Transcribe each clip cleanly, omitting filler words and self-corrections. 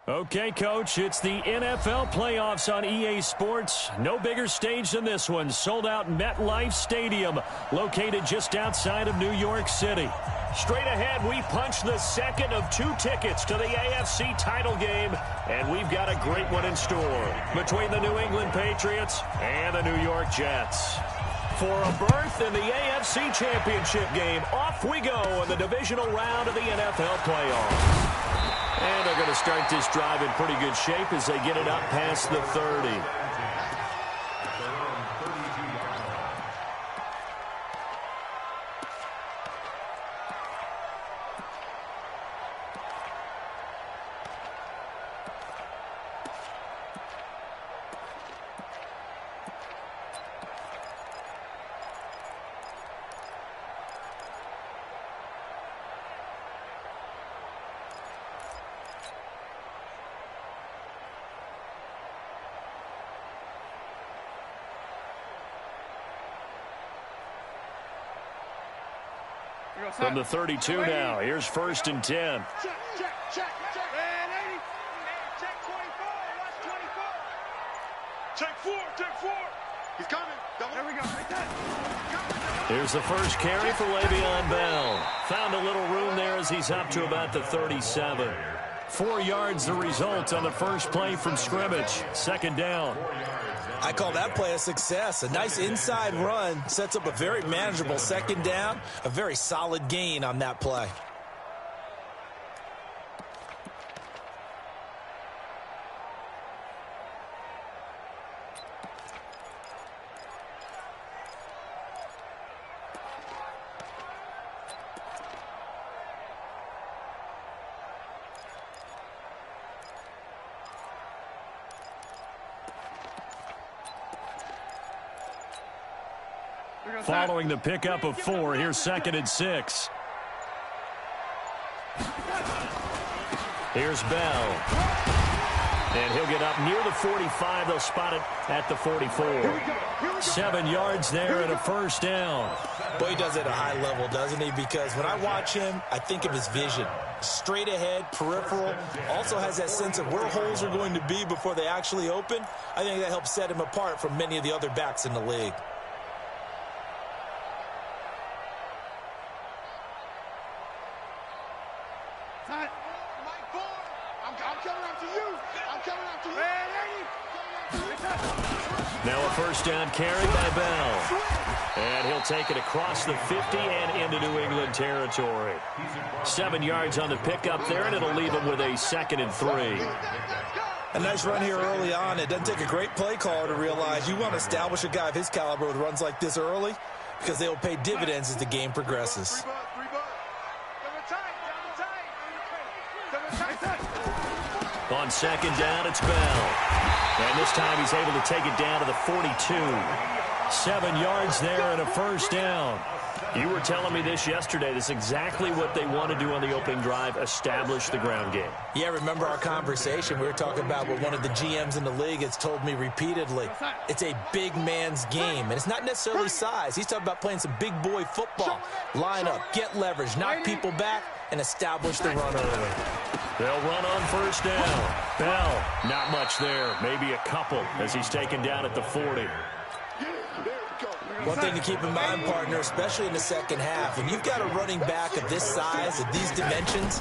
Okay, Coach, it's the NFL playoffs on EA Sports. No bigger stage than this one. Sold out MetLife Stadium, located just outside of New York City. Straight ahead, we punch the second of 2 tickets to the AFC title game, and we've got a great one in store between the New England Patriots and the New York Jets. For a berth in the AFC Championship game, off we go in the divisional round of the NFL playoffs. And they're going to start this drive in pretty good shape as they get it up past the 30. From the 32 now, here's 1st and 10. Check. Man, 80. Check 24. Watch 24. Check 4. He's coming. There we go. Right there. Here's the first carry for Le'Veon Bell. Found a little room there as he's up to about the 37. 4 yards the result on the first play from scrimmage. 2nd down. I call that play a success. A nice inside run sets up a very manageable 2nd down. A very solid gain on that play. Following the pickup of 4, here's 2nd and 6. Here's Bell. And he'll get up near the 45. They'll spot it at the 44. 7 yards there and a 1st down. Boy, he does it at a high level, doesn't he? Because when I watch him, I think of his vision. Straight ahead, peripheral. Also has that sense of where holes are going to be before they actually open. I think that helps set him apart from many of the other backs in the league. Now a 1st down carry by Bell. And he'll take it across the 50 and into New England territory. 7 yards on the pickup there, and it'll leave him with a 2nd and 3. A nice run here early on. It doesn't take a great play caller to realize you want to establish a guy of his caliber with runs like this early because they will pay dividends as the game progresses. On 2nd down, it's Bell. And this time he's able to take it down to the 42. 7 yards there and a 1st down. You were telling me this yesterday. This is exactly what they want to do on the opening drive, establish the ground game. Yeah, remember our conversation. We were talking about what one of the GMs in the league has told me repeatedly. It's a big man's game, and it's not necessarily size. He's talking about playing some big boy football. Line up, get leverage, knock people back, and establish the run early. They'll run on 1st down. Bell, not much there. Maybe a couple as he's taken down at the 40. One thing to keep in mind, partner, especially in the 2nd half, when you've got a running back of this size, of these dimensions,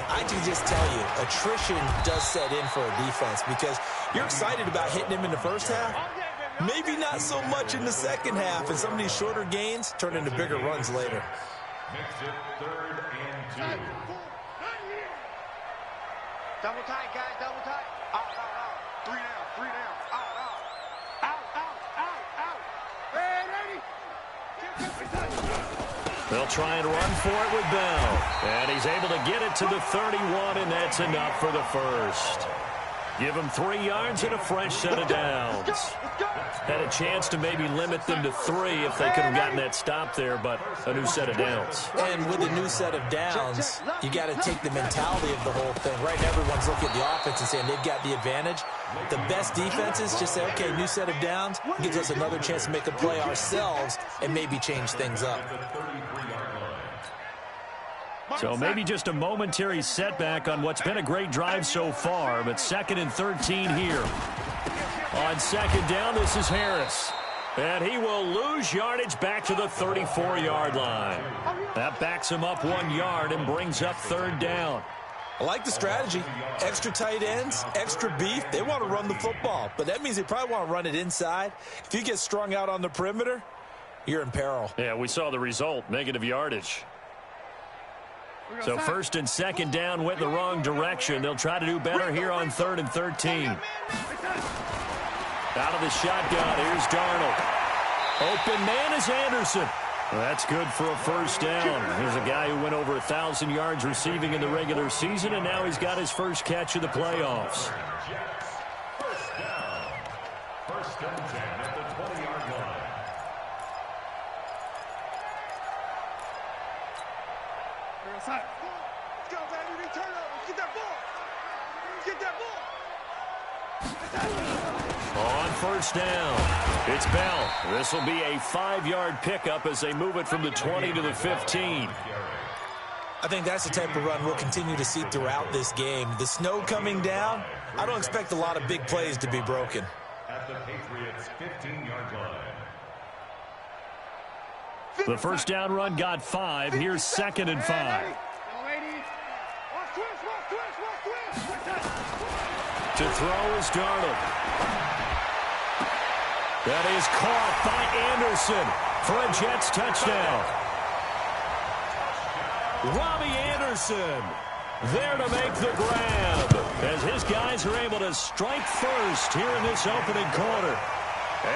I can just tell you, attrition does set in for a defense because you're excited about hitting him in the 1st half. Maybe not so much in the 2nd half, and some of these shorter gains turn into bigger runs later. Makes it 3rd and 2. Double tight, guys, double tight. Out. 3 down. Out. They'll try and run for it with Bell. And he's able to get it to the 31, and that's enough for the 1st. Give him 3 yards and a fresh set of downs. Had a chance to maybe limit them to 3 if they could have gotten that stop there, but a new set of downs. And with a new set of downs, you got to take the mentality of the whole thing. Right now, everyone's looking at the offense and saying they've got the advantage. The best defenses just say, okay, new set of downs, gives us another chance to make a play ourselves and maybe change things up. So maybe just a momentary setback on what's been a great drive so far, but 2nd and 13 here. On 2nd down, this is Harris. And he will lose yardage back to the 34-yard line. That backs him up 1 yard and brings up 3rd down. I like the strategy. Extra tight ends, extra beef. They want to run the football, but that means they probably want to run it inside. If you get strung out on the perimeter, you're in peril. Yeah, we saw the result, negative yardage. So 1st and 2nd down went the wrong direction. They'll try to do better here on 3rd and 13. Out of the shotgun, here's Darnold. Open man is Anderson. Well, that's good for a 1st down. Here's a guy who went over 1,000 yards receiving in the regular season, and now he's got his first catch of the playoffs. 1st down. 1st and 10 at the 20-yard line. Let's go, baby. Return over. Get that ball. Get that ball. On 1st down, it's Bell. This will be a 5-yard pickup as they move it from the 20 to the 15. I think that's the type of run we'll continue to see throughout this game. The snow coming down, I don't expect a lot of big plays to be broken. At the Patriots' 15-yard line. The 1st down run got 5. Here's 2nd and 5. To throw is Darnold. That is caught by Anderson for a Jets touchdown. Robbie Anderson there to make the grab as his guys are able to strike first here in this opening quarter.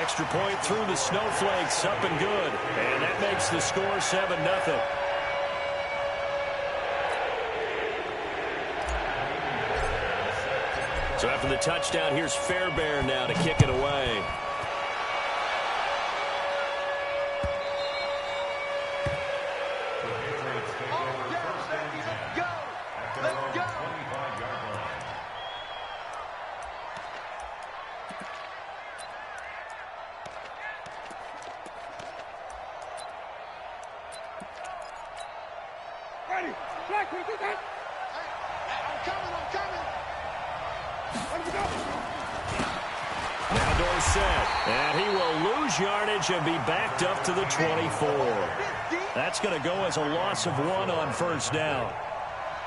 Extra point through the snowflakes, up and good. And that makes the score 7-0. So after the touchdown, here's Fairbairn now to kick it away. Now Dorsett, and he will lose yardage and be backed up to the 24. That's going to go as a loss of 1 on 1st down.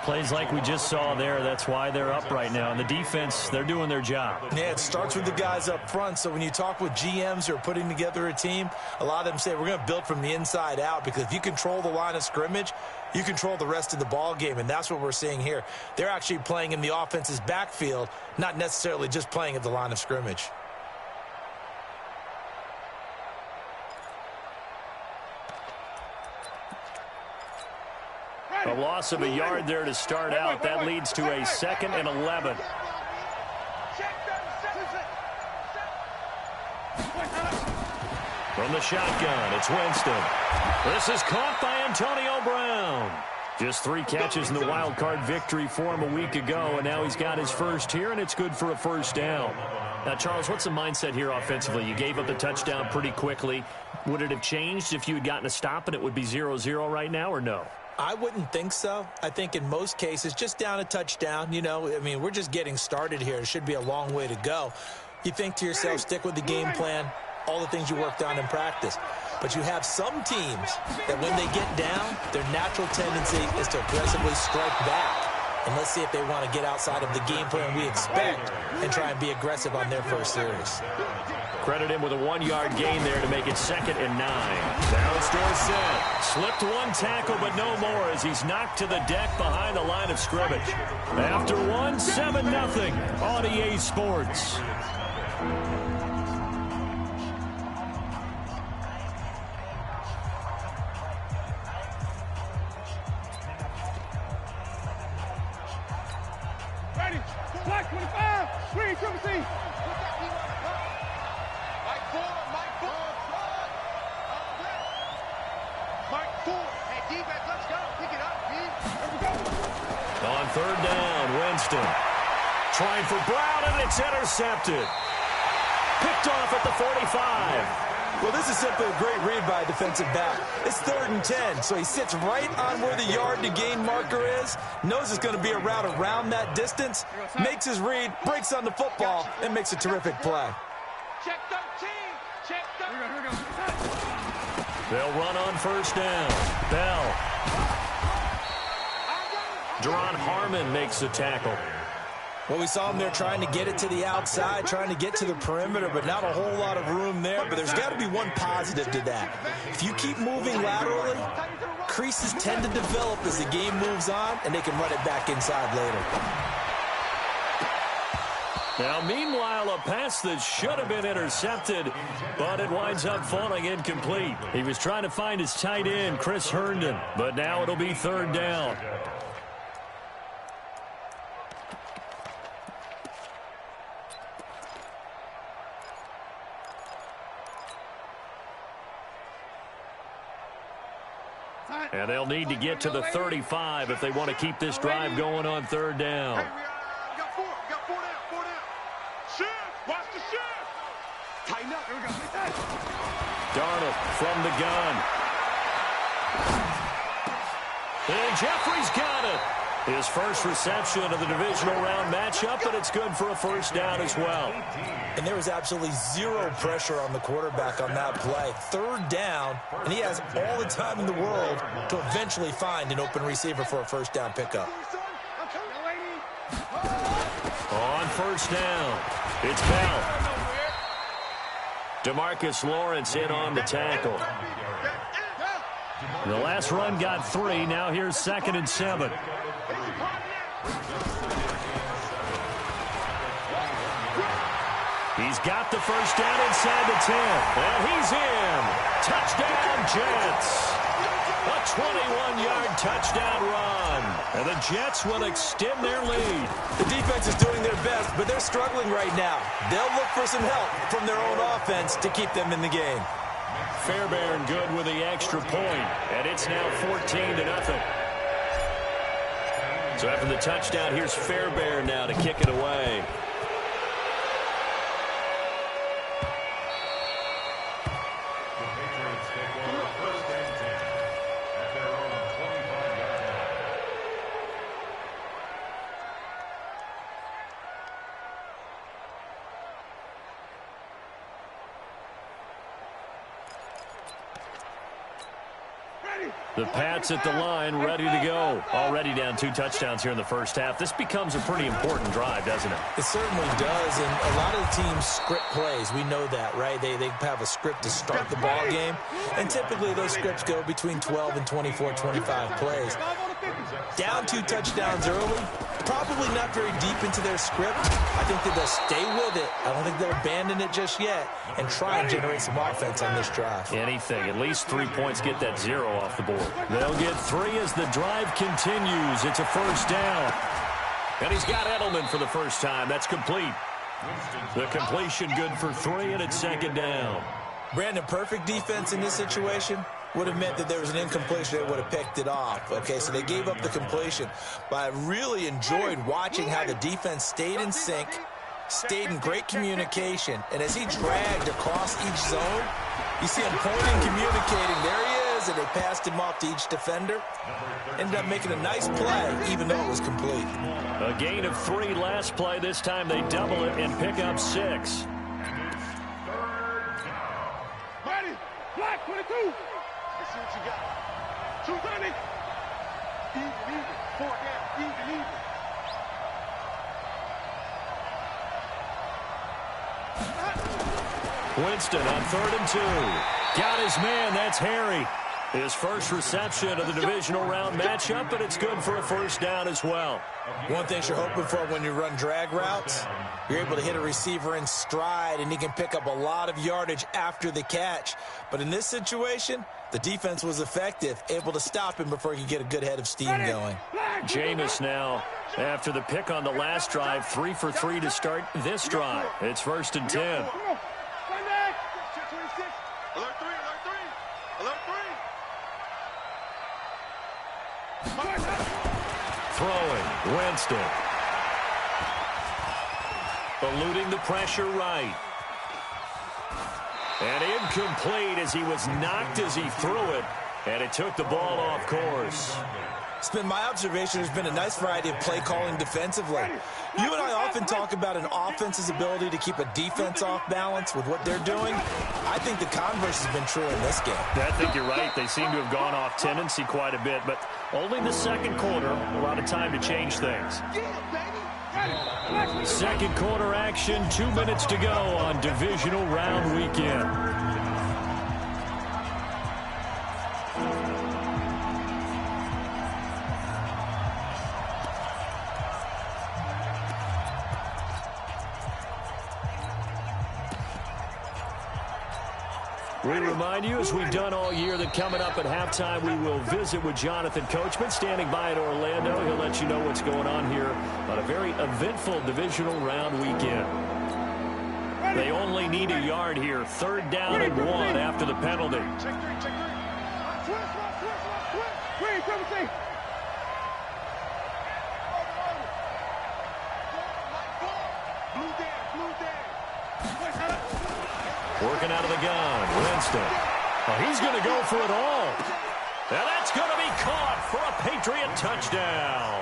Plays like we just saw there, that's why they're up right now. And the defense, they're doing their job. Yeah, it starts with the guys up front. So when you talk with GMs who are putting together a team, a lot of them say we're going to build from the inside out, because if you control the line of scrimmage, you control the rest of the ball game, and that's what we're seeing here. They're actually playing in the offense's backfield, not necessarily just playing at the line of scrimmage. A loss of a yard there to start out. That leads to a 2nd and 11. From the shotgun, it's Winston. This is caught by Antonio Brown. Just 3 catches in the wild card victory for him a week ago, and now he's got his first here, and it's good for a 1st down. Now, Charles, what's the mindset here offensively? You gave up the touchdown pretty quickly. Would it have changed if you had gotten a stop and it would be 0-0 right now, or no? I wouldn't think so. I think in most cases, just down a touchdown, you know, I mean, we're just getting started here. It should be a long way to go. You think to yourself, stick with the game plan, all the things you worked on in practice. But you have some teams that when they get down, their natural tendency is to aggressively strike back. And let's see if they want to get outside of the game plan we expect and try and be aggressive on their first series. Credit him with a 1-yard gain there to make it 2nd and 9. Now it's Dorsett. Slipped 1 tackle, but no more as he's knocked to the deck behind the line of scrimmage. After 1, 7-0 on EA Sports. Ready. Black 25. Green, triple C. On 3rd down, Winston. Trying for Brown, and it's intercepted. Picked off at the 45. Well, this is simply a great read by a defensive back. It's 3rd and 10, so he sits right on where the yard to gain marker is, knows it's going to be a route around that distance, makes his read, breaks on the football, and makes a terrific play. Check 13. Check 13. They'll run on 1st down. Bell. Duron Harmon makes the tackle. Well, we saw him there trying to get it to the outside, trying to get to the perimeter, but not a whole lot of room there. But there's got to be one positive to that. If you keep moving laterally, creases tend to develop as the game moves on, and they can run it back inside later. Now, meanwhile, a pass that should have been intercepted, but it winds up falling incomplete. He was trying to find his tight end, Chris Herndon, but now it'll be 3rd down. And they'll need to get to the 35 if they want to keep this drive going on 3rd down. Hey, we got 4. We got 4 down. 4 down. Shift. Watch the shift. Tighten up. Here we go. Darnold from the gun. And Jeffrey's got it. His first reception of the divisional round matchup, and it's good for a 1st down as well. And there was absolutely zero pressure on the quarterback on that play. 3rd down, and he has all the time in the world to eventually find an open receiver for a 1st down pickup. On 1st down, it's Bell. DeMarcus Lawrence in on the tackle. The last run got 3. Now here's 2nd and 7. He's got the 1st down inside the 10. And he's in. Touchdown, Jets. A 21-yard touchdown run. And the Jets will extend their lead. The defense is doing their best, but they're struggling right now. They'll look for some help from their own offense to keep them in the game. Fairbairn good with the extra point, and it's now 14-0. So after the touchdown, here's Fairbairn now to kick it away. The Pats at the line, ready to go. Already down 2 touchdowns here in the 1st half. This becomes a pretty important drive, doesn't it? It certainly does, and a lot of the teams script plays. We know that, right? They have a script to start the ball game, and typically those scripts go between 12 and 24, 25 plays. Down 2 touchdowns early, probably not very deep into their script. I think that they'll stay with it. I don't think they'll abandon it just yet and try and generate some offense on this drive. Anything. At least 3 points, get that 0 off the board. They'll get 3 as the drive continues. It's a 1st down. And he's got Edelman for the first time. That's complete. The completion good for 3, and it's 2nd down. Brandon, perfect defense in this situation would have meant that there was an incompletion. They would have picked it off. Okay, so they gave up the completion. But I really enjoyed watching how the defense stayed in sync, stayed in great communication. And as he dragged across each zone, you see him pointing, communicating. There he is, and they passed him off to each defender. Ended up making a nice play, even though it was complete. A gain of 3 last play. This time they double it and pick up 6. Ready? Black 22. Let's see what you got. 230. Even. 4 down. Even. Winston on 3rd and 2. Got his man. That's Harry. His first reception of the divisional round matchup, but it's good for a 1st down as well. One thing you're hoping for when you run drag routes, you're able to hit a receiver in stride, and he can pick up a lot of yardage after the catch. But in this situation, the defense was effective, able to stop him before he could get a good head of steam going. Jameis now, after the pick on the last drive, 3 for 3 to start this drive. It's 1st and 10. Alert 3. Alert 3. Throwing, Winston. Eluding the pressure right. And incomplete as he was knocked as he threw it. And it took the ball off course. It's been my observation there's been a nice variety of play calling defensively. You and I often talk about an offense's ability to keep a defense off balance with what they're doing. I think the converse has been true in this game. I think you're right. They seem to have gone off tendency quite a bit, but only the second quarter, a lot of time to change things. Second quarter action, 2 minutes to go on divisional round weekend. We remind you, as we've done all year, that coming up at halftime, we will visit with Jonathan Coachman, standing by in Orlando. He'll let you know what's going on here on a very eventful divisional round weekend. They only need a yard here. 3rd down and 1 after the penalty. Working out of the gun, Winston. Oh, he's going to go for it all. And that's going to be caught for a Patriot touchdown.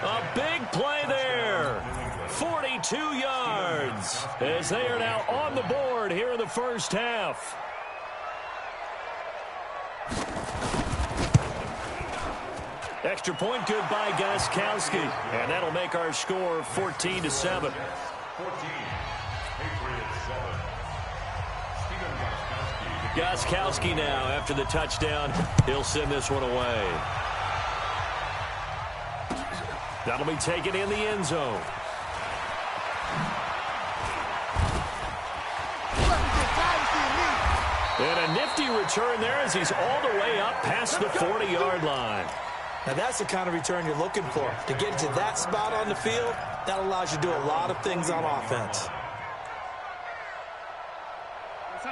A big play there. 42 yards as they are now on the board here in the first half. Extra point good by Gostkowski. And that'll make our score 14-7. 14. Patriots 7. Gostkowski now, after the touchdown, he'll send this one away. That'll be taken in the end zone. And a nifty return there as he's all the way up past the 40-yard line. Now that's the kind of return you're looking for. To get to that spot on the field, that allows you to do a lot of things on offense.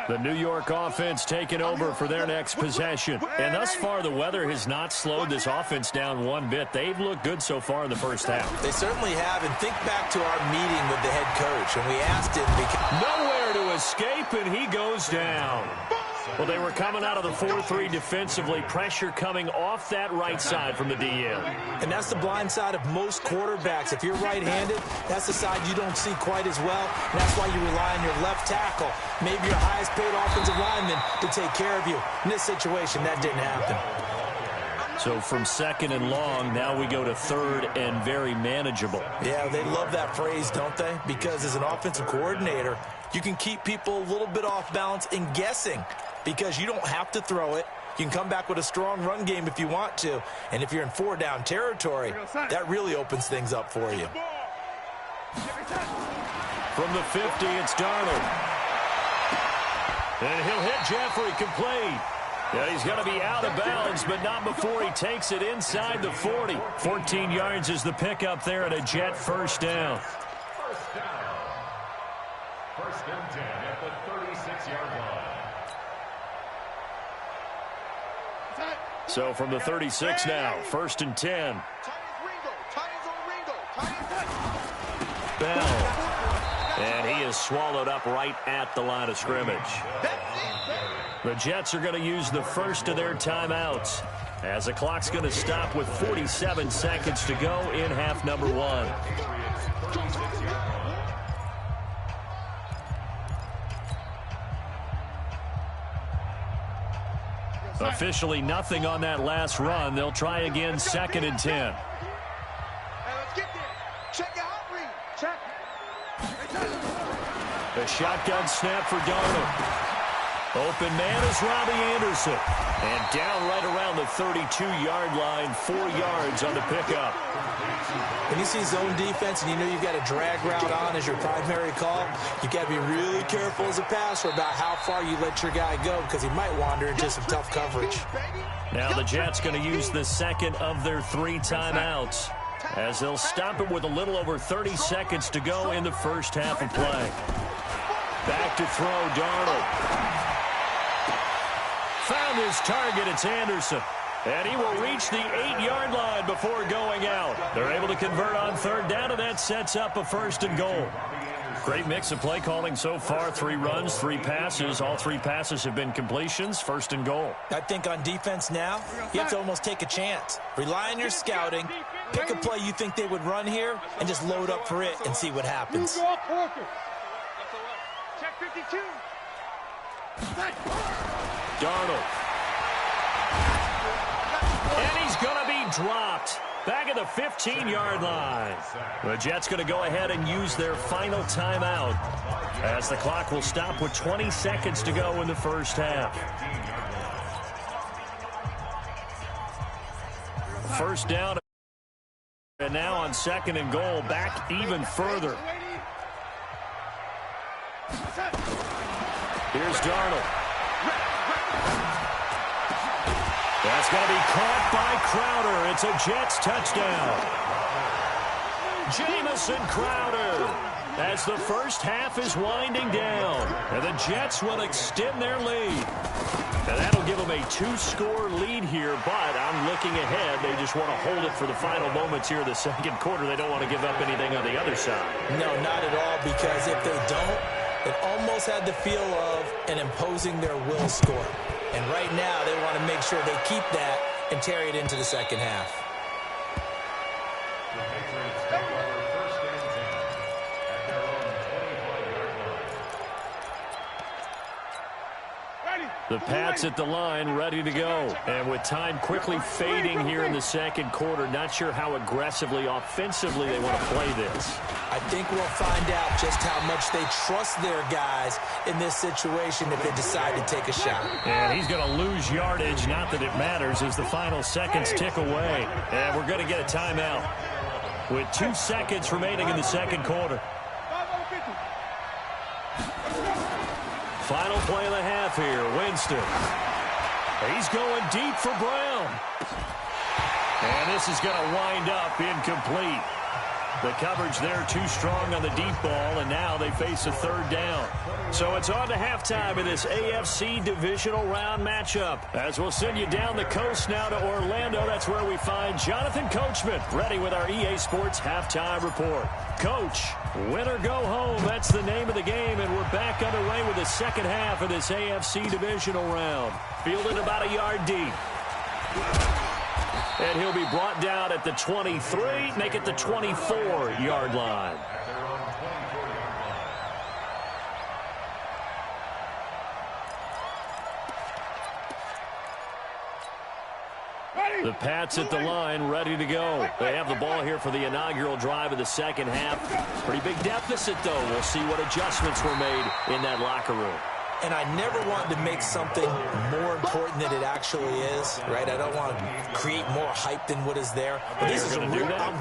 The New York offense taking over for their next possession. And thus far, the weather has not slowed this offense down one bit. They've looked good so far in the first half. They certainly have. And think back to our meeting with the head coach. And we asked him because nowhere to escape, and he goes down. Well, they were coming out of the 4-3 defensively. Pressure coming off that right side from the DN. And that's the blind side of most quarterbacks. If you're right-handed, that's the side you don't see quite as well. And that's why you rely on your left tackle, maybe your highest-paid offensive lineman, to take care of you. In this situation, that didn't happen. So from 2nd and long, now we go to 3rd and very manageable. Yeah, they love that phrase, don't they? Because as an offensive coordinator, you can keep people a little bit off balance and guessing because you don't have to throw it. You can come back with a strong run game if you want to. And if you're in 4-down territory, that really opens things up for you. From the 50, it's Darnold. And he'll hit Jeffrey complete. Yeah, he's going to be out of bounds, but not before he takes it inside the 40. 14 yards is the pickup there at a Jet first down. First down. 1st and 10 at the 36-yard line. So from the 36 now, 1st and 10. Bell. And he is swallowed up right at the line of scrimmage. The Jets are going to use the first of their timeouts as the clock's going to stop with 47 seconds to go in half number 1. Officially nothing on that last run. They'll try again 2nd and 10. A shotgun snap for Darnold. Open man is Robbie Anderson. And down right around the 32-yard line, 4 yards on the pickup. When you see zone defense and you know you've got a drag route on as your primary call, you've got to be really careful as a passer about how far you let your guy go because he might wander into some tough coverage. Now the Jets going to use the second of their 3 timeouts as they'll stop it with a little over 30 seconds to go in the first half of play. Back to throw, Darnold. Found his target, it's Anderson. And he will reach the 8-yard line before going out. They're able to convert on 3rd down, and that sets up a 1st and goal. Great mix of play calling so far. 3 runs, 3 passes. All 3 passes have been completions. 1st and goal. I think on defense now, you have to almost take a chance. Rely on your scouting. Pick a play you think they would run here and just load up for it and see what happens. Check 52. Darnold. And he's going to be dropped. Back at the 15-yard line. The Jets going to go ahead and use their final timeout as the clock will stop with 20 seconds to go in the first half. First down. And now on 2nd and goal, back even further. Here's Darnold. That's going to be caught by Crowder. It's a Jets touchdown. Jamison Crowder as the first half is winding down. And the Jets will extend their lead. And that'll give them a 2-score lead here, but I'm looking ahead. They just want to hold it for the final moments here of the 2nd quarter. They don't want to give up anything on the other side. No, not at all, because if they don't, it almost had the feel of an imposing their will score. And right now, they want to make sure they keep that and carry it into the 2nd half. The Pats at the line, ready to go. And with time quickly fading here in the 2nd quarter, not sure how aggressively, offensively they want to play this. I think we'll find out just how much they trust their guys in this situation if they decide to take a shot. And he's going to lose yardage, not that it matters, as the final seconds tick away. And we're going to get a timeout with 2 seconds remaining in the 2nd quarter. Final play of the half here, Winston. He's going deep for Brown. And this is going to wind up incomplete. The coverage there too strong on the deep ball, and now they face a 3rd down. So it's on to halftime in this AFC divisional round matchup. As we'll send you down the coast now to Orlando, that's where we find Jonathan Coachman, ready with our EA Sports halftime report. Coach, win or go home, that's the name of the game, and we're back underway with the 2nd half of this AFC divisional round. Fielded about a yard deep. And he'll be brought down at the 23, make it the 24-yard line. The Pats at the line, ready to go. They have the ball here for the inaugural drive of the 2nd half. Pretty big deficit, though. We'll see what adjustments were made in that locker room. And I never want to make something more important than it actually is, right? I don't want to create more hype than what is there. But this is I'm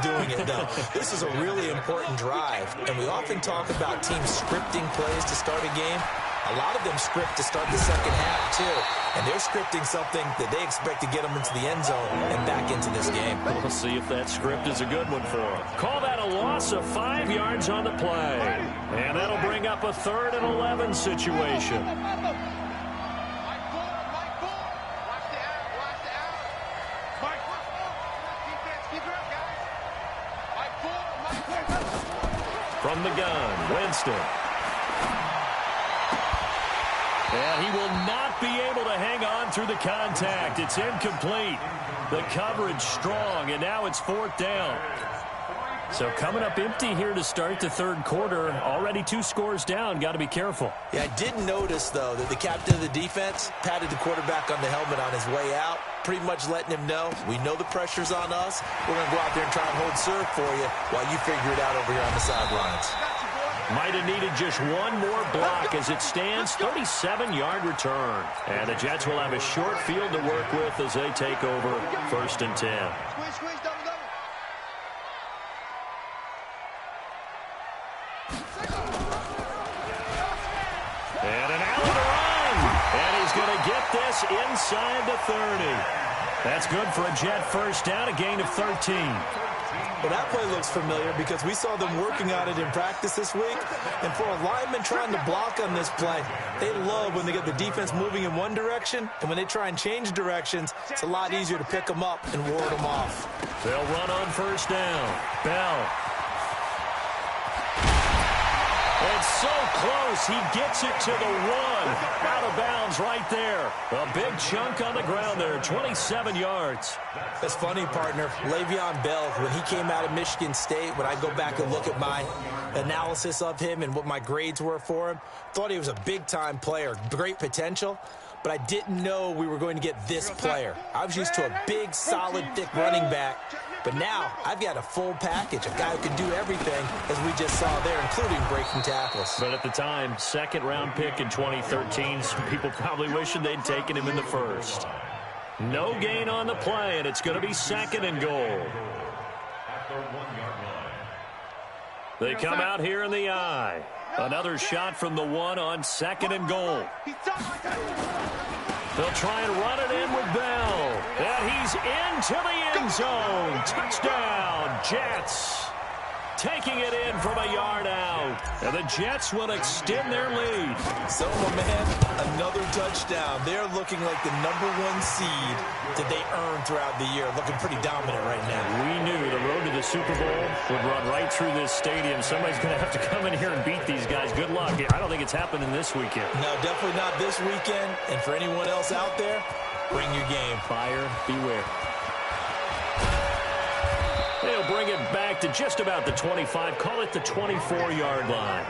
doing it, though. This is a really important drive. And we often talk about teams scripting plays to start a game. A lot of them script to start the 2nd half, too. And they're scripting something that they expect to get them into the end zone and back into this game. We'll see if that script is a good one for them. Call that a loss of 5 yards on the play. And that'll bring up a 3rd and 11 situation. From the gun, Winston. And he will not be able to hang on through the contact. It's incomplete. The coverage strong, and now it's 4th down. So coming up empty here to start the 3rd quarter. Already 2 scores down. Got to be careful. Yeah, I did notice, though, that the captain of the defense patted the quarterback on the helmet on his way out, pretty much letting him know, we know the pressure's on us. We're going to go out there and try and hold serve for you while you figure it out over here on the sidelines. Might have needed just one more block as it stands, 37-yard return. And the Jets will have a short field to work with as they take over 1st and 10. And an alley to run. And he's going to get this inside the 30. That's good for a Jet first down, a gain of 13. Well, that play looks familiar because we saw them working on it in practice this week. And for a lineman trying to block on this play, they love when they get the defense moving in one direction. And when they try and change directions, it's a lot easier to pick them up and ward them off. They'll run on 1st down. Bell. And It's so close. He gets it to the 1. Out of bounds right there. A big chunk on the ground there, 27 yards. That's funny, partner. Le'Veon Bell, when he came out of Michigan State, when I go back and look at my analysis of him and what my grades were for him, thought he was a big-time player, great potential, but I didn't know we were going to get this player. I was used to a big, solid, thick running back, but now I've got a full package, a guy who can do everything, as we just saw there, including breaking tackles. But at the time, second-round pick in 2013, some people probably wishing they'd taken him in the first. No gain on the play, and it's going to be 2nd and goal. They come out here in the I. Another shot from the 1 on 2nd and goal. They'll try and run it in with Bell. And he's into the end zone. Touchdown, Jets. Taking it in from a yard out. And the Jets will extend their lead. So, my man, another touchdown. They're looking like the #1 seed that they earned throughout the year. Looking pretty dominant right now. We knew the road to the Super Bowl would run right through this stadium. Somebody's going to have to come in here and beat these guys. Good luck. I don't think it's happening this weekend. No, definitely not this weekend. And for anyone else out there, bring your game. Buyer beware. They'll bring it back to just about the 25. Call it the 24-yard line.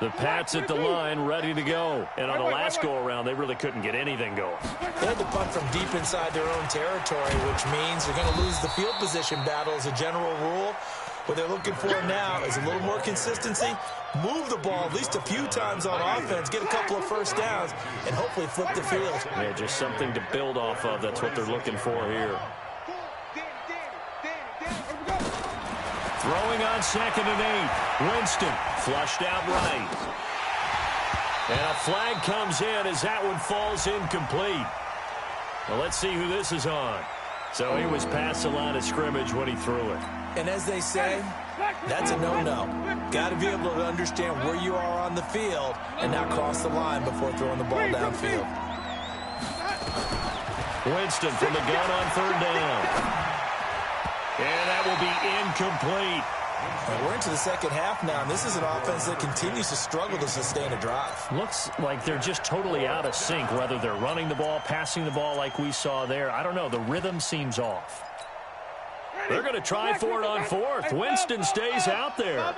The Pats at the line, ready to go. And on the last go-around, they really couldn't get anything going. They had to punt from deep inside their own territory, which means they're going to lose the field position battle as a general rule. What they're looking for now is a little more consistency, move the ball at least a few times on offense, get a couple of first downs, and hopefully flip the field. Yeah, just something to build off of. That's what they're looking for here. Throwing on 2nd and 8. Winston flushed out right. And a flag comes in as that one falls incomplete. Well, let's see who this is on. So he was past the line of scrimmage when he threw it. And as they say, that's a no-no. Got to be able to understand where you are on the field and not cross the line before throwing the ball downfield. Winston from the gun on 3rd down. And that will be incomplete. And we're into the second half now, and this is an offense that continues to struggle to sustain a drive. Looks like they're just totally out of sync, whether they're running the ball, passing the ball like we saw there. I don't know. The rhythm seems off. They're going to try for it on 4th. Winston stays out there.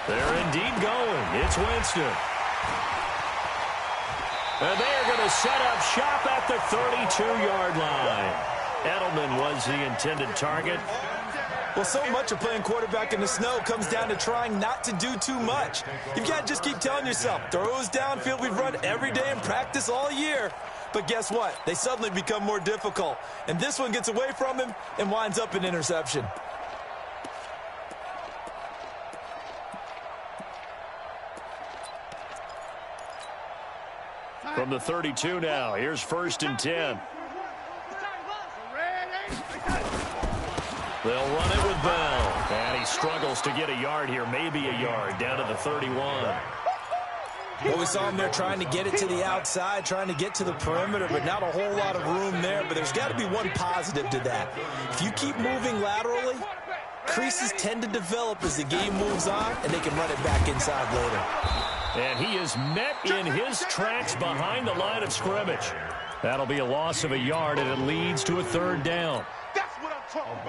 They're indeed going. It's Winston. And they are going to set up shop at the 32-yard line. Edelman was the intended target. Well, so much of playing quarterback in the snow comes down to trying not to do too much. You've got to just keep telling yourself, throws downfield we've run every day in practice all year. But guess what? They suddenly become more difficult. And this one gets away from him and winds up an interception. From the 32 now, here's 1st and 10. They'll run it with Bell. And he struggles to get a yard here, maybe a yard, down to the 31. Well, we saw him there trying to get it to the outside, trying to get to the perimeter, but not a whole lot of room there. But there's got to be one positive to that. If you keep moving laterally, creases tend to develop as the game moves on, and they can run it back inside later. And he is met in his tracks behind the line of scrimmage. That'll be a loss of a yard, and it leads to a 3rd down.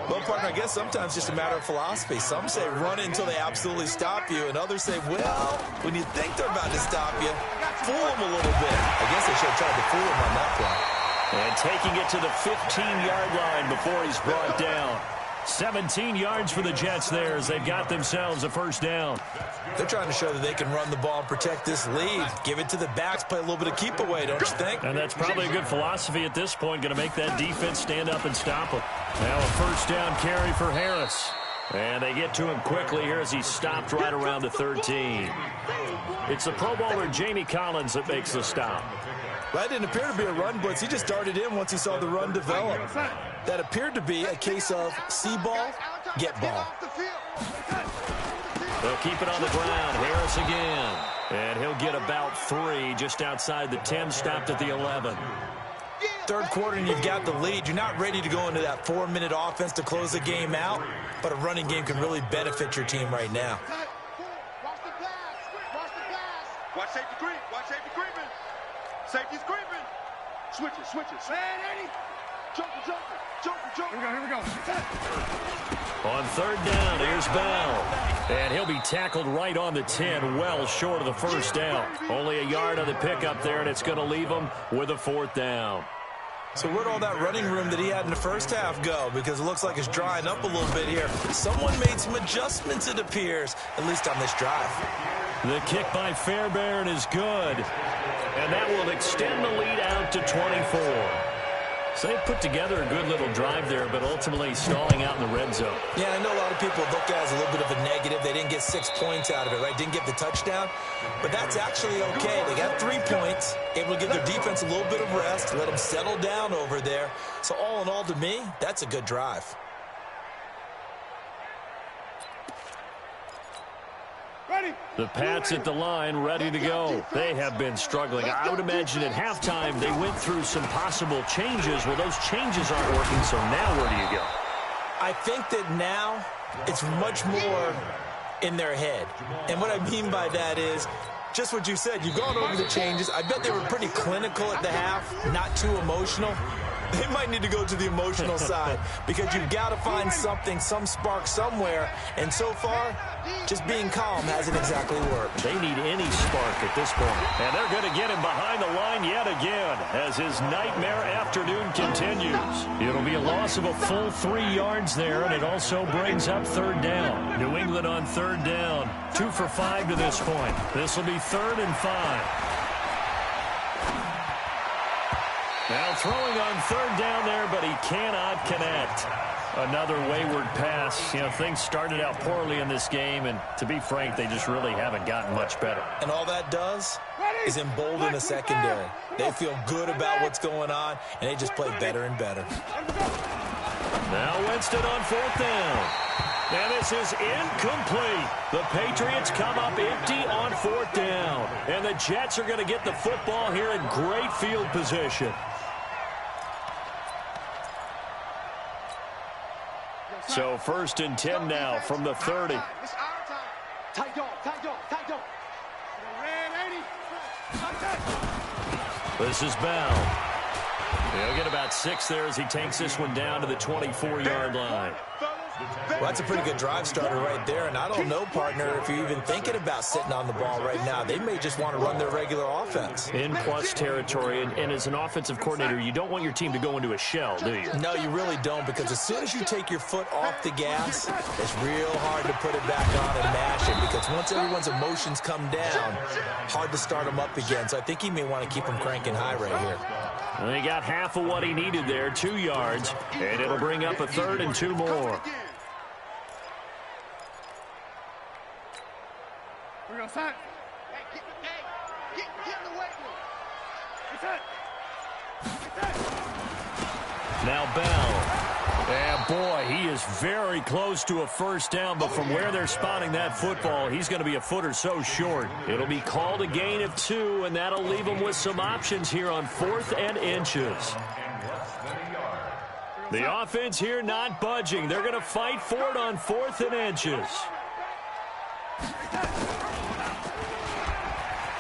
Well, partner, I guess sometimes it's just a matter of philosophy. Some say run until they absolutely stop you, and others say, well, when you think they're about to stop you, fool them a little bit. I guess they should have tried to fool him on that play. And taking it to the 15-yard line before he's brought down. 17 yards for the Jets there as they've got themselves a 1st down. They're trying to show that they can run the ball and protect this lead. Give it to the backs, play a little bit of keep away, don't you think? And that's probably a good philosophy at this point, going to make that defense stand up and stop them. Now a 1st down carry for Harris. And they get to him quickly here as he's stopped right around the 13. It's the Pro Bowler Jamie Collins that makes the stop. That didn't appear to be a run blitz. He just darted in once he saw the run develop. That appeared to be a case of see ball, get ball. They'll keep it on the ground. Harris again. And he'll get about 3 just outside the 10, stopped at the 11. third quarter and you've got the lead, you're not ready to go into that 4-minute offense to close the game out, but a running game can really benefit your team right now. Watch the pass. Watch the pass. Watch safety creep. Watch safety creeping. Safety's creeping. Switch it. Man, Eddie. Joker. Here we go. On third down, here's Bell. And he'll be tackled right on the 10, well short of the first down. Only a yard on the pickup there, and it's going to leave him with a 4th down. So where'd all that running room that he had in the first half go? Because it looks like it's drying up a little bit here. Someone made some adjustments, it appears, at least on this drive. The kick by Fairbairn is good. And that will extend the lead out to 24. So they put together a good little drive there, but ultimately stalling out in the red zone. Yeah, I know a lot of people look at it as a little bit of a negative. They didn't get 6 points out of it, right? Didn't get the touchdown. But that's actually okay. They got 3 points, able to give their defense a little bit of rest, let them settle down over there. So all in all, to me, that's a good drive. The Pats at the line, ready to go. They have been struggling. I would imagine at halftime they went through some possible changes. Well, those changes aren't working, so now where do you go? I think that now it's much more in their head. And what I mean by that is just what you said. You've gone over the changes. I bet they were pretty clinical at the half, not too emotional. They might need to go to the emotional side because you've got to find something, some spark somewhere. And so far, just being calm hasn't exactly worked. They need any spark at this point. And they're going to get him behind the line yet again as his nightmare afternoon continues. It'll be a loss of a full 3 yards there, and it also brings up third down. New England on third down, 2 for 5 to this point. This will be 3rd and 5. Now throwing on third down there, but he cannot connect. Another wayward pass. You know, things started out poorly in this game, and to be frank, they just really haven't gotten much better. And all that does is embolden the secondary. They feel good about what's going on, and they just play better and better. Now Winston on 4th down. And this is incomplete. The Patriots come up empty on 4th down. And the Jets are going to get the football here in great field position. So 1st and 10 now from the 30. It's our time. Tight dog. This is Bell. He'll get about 6 there as he takes this one down to the 24-yard line. Well, that's a pretty good drive starter right there, and I don't know, partner, if you're even thinking about sitting on the ball right now. They may just want to run their regular offense. In plus territory, and as an offensive coordinator, you don't want your team to go into a shell, do you? No, you really don't, because as soon as you take your foot off the gas, it's real hard to put it back on and mash it, because once everyone's emotions come down, hard to start them up again. So I think he may want to keep them cranking high right here. And he got half of what he needed there, 2 yards, and it'll bring up a 3rd and 2 more. We're going to set. Hey, get in the weight room. Get set. Now Bell. And boy, he is very close to a first down, but from where they're spotting that football, he's going to be a foot or so short. It'll be called a gain of 2, and that'll leave him with some options here on 4th and inches. The offense here not budging. They're going to fight for it on 4th and inches.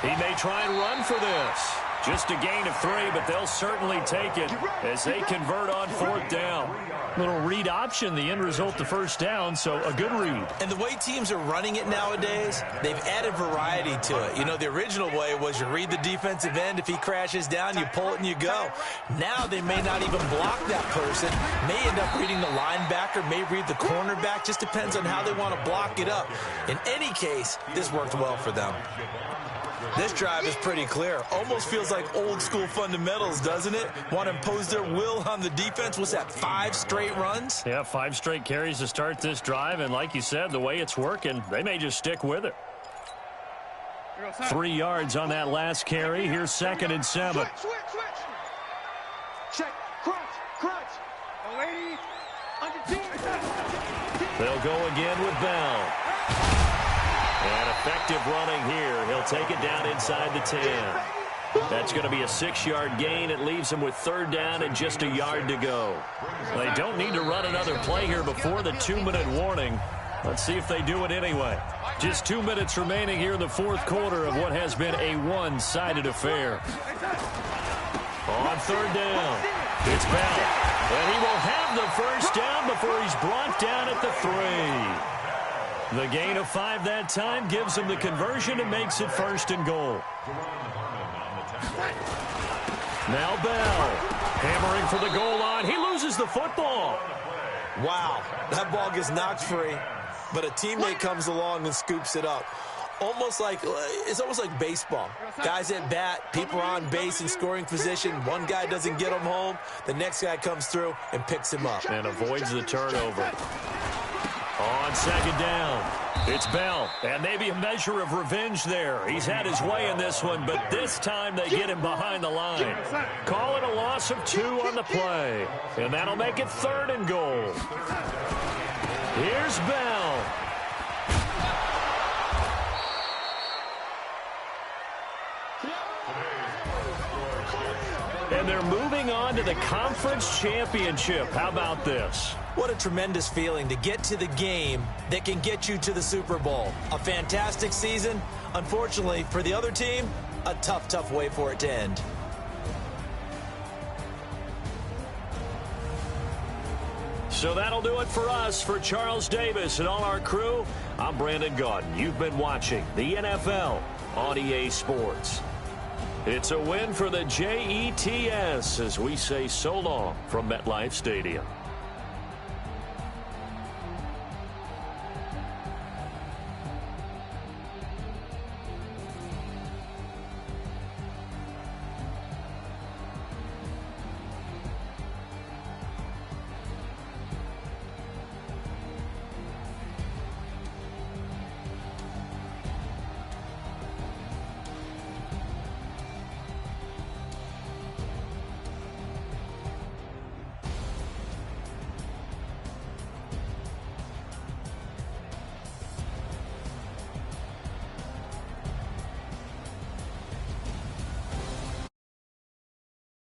He may try and run for this. Just a gain of 3, but they'll certainly take it as they convert on 4th down. Little read option, the end result, the first down, so a good read. And the way teams are running it nowadays, they've added variety to it. You know, the original way was you read the defensive end. If he crashes down, you pull it and you go. Now they may not even block that person. May end up reading the linebacker, may read the cornerback. Just depends on how they want to block it up. In any case, this worked well for them. This drive is pretty clear. Almost feels like old school fundamentals, doesn't it? Want to impose their will on the defense. What's that, 5 straight runs? Yeah, 5 straight carries to start this drive. And like you said, the way it's working, they may just stick with it. 3 yards on that last carry. Here's 2nd and 7. Switch. Check. Crunch. Lady. They'll go again with Bell. And effective running here. He'll take it down inside the 10. That's going to be a 6-yard gain. It leaves them with 3rd down and just a yard to go. They don't need to run another play here before the 2-minute warning. Let's see if they do it anyway. Just 2 minutes remaining here in the 4th quarter of what has been a one-sided affair. On 3rd down, it's Bell. And he will have the 1st down before he's brought down at the 3. The gain of 5 that time gives him the conversion and makes it 1st and goal. Now Bell, hammering for the goal line. He loses the football. Wow, that ball gets knocked free, but a teammate comes along and scoops it up. It's almost like baseball. Guys at bat, people are on base in scoring position. One guy doesn't get him home. The next guy comes through and picks him up. And avoids the turnover. On 2nd down, it's Bell. And maybe a measure of revenge there. He's had his way in this one, but this time they get him behind the line. Call it a loss of 2 on the play. And that'll make it 3rd and goal. Here's Bell. And they're moving on to the conference championship. How about this? What a tremendous feeling to get to the game that can get you to the Super Bowl. A fantastic season. Unfortunately, for the other team, a tough way for it to end. So that'll do it for us. For Charles Davis and all our crew, I'm Brandon Gaudin. You've been watching the NFL on EA Sports. It's a win for the Jets as we say so long from MetLife Stadium.